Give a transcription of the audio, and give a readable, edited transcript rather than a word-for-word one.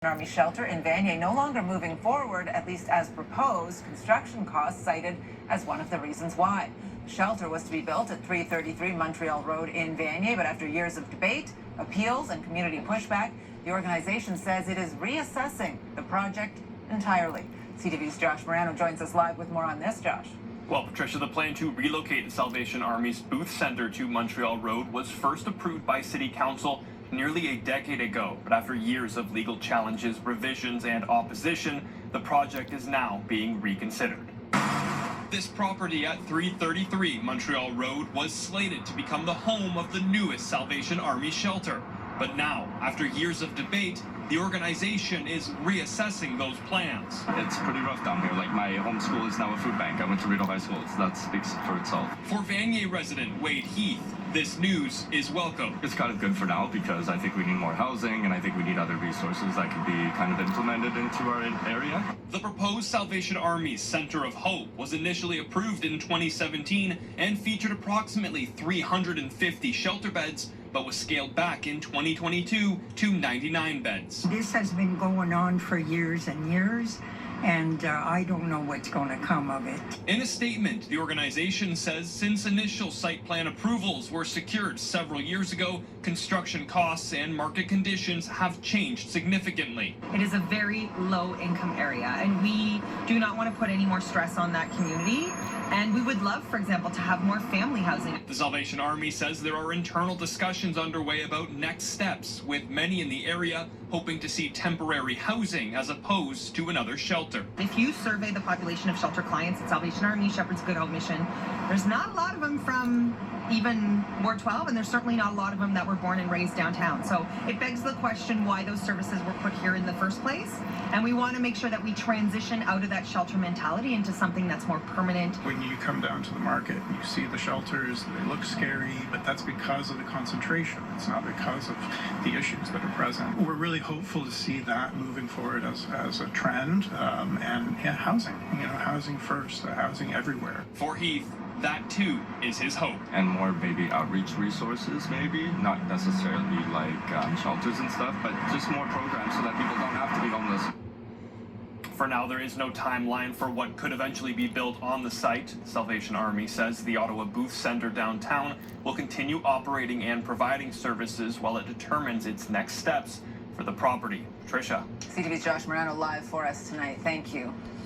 Army shelter in Vanier no longer moving forward, at least as proposed. Construction costs cited as one of the reasons why. The shelter was to be built at 333 Montreal Road in Vanier, but after years of debate, appeals, and community pushback, the organization says it is reassessing the project entirely. CTV's Josh Morano joins us live with more on this. Josh. Well, Patricia, the plan to relocate the Salvation Army's booth center to Montreal Road was first approved by City Council nearly a decade ago, but after years of legal challenges, revisions, and opposition, the project is now being reconsidered. This property at 333 Montreal Road was slated to become the home of the newest Salvation Army shelter. But now, after years of debate, the organization is reassessing those plans. It's pretty rough down here. Like, my home school is now a food bank. I went to Rideau High School, so that speaks for itself. For Vanier resident Wade Heath, this news is welcome. It's kind of good for now because I think we need more housing and I think we need other resources that could be kind of implemented into our area. The proposed Salvation Army's Center of Hope was initially approved in 2017 and featured approximately 350 shelter beds, but was scaled back in 2022 to 99 beds. This has been going on for years and years, and I don't know what's going to come of it. In a statement, the organization says since initial site plan approvals were secured several years ago, construction costs and market conditions have changed significantly. It is a very low-income area, and we do not want to put any more stress on that community. And we would love, for example, to have more family housing. The Salvation Army says there are internal discussions underway about next steps, with many in the area hoping to see temporary housing as opposed to another shelter. If you survey the population of shelter clients at Salvation Army, Shepherd's Good Hope Mission, there's not a lot of them from even Ward 12, and there's certainly not a lot of them that were born and raised downtown. So it begs the question why those services were put here in the first place. And we want to make sure that we transition out of that shelter mentality into something that's more permanent. When you come down to the market and you see the shelters, they look scary, but that's because of the concentration. It's not because of the issues that are present. We're really hopeful to see that moving forward as a trend, and yeah, housing, housing first, housing everywhere. For Heath, that too is his hope. And more maybe outreach resources, maybe not necessarily like shelters and stuff, but just more programs so that people don't have to be homeless. For now, there is no timeline for what could eventually be built on the site. Salvation Army says the Ottawa Booth Center downtown will continue operating and providing services while it determines its next steps for the property. Patricia. CTV's Josh Morano live for us tonight. Thank you.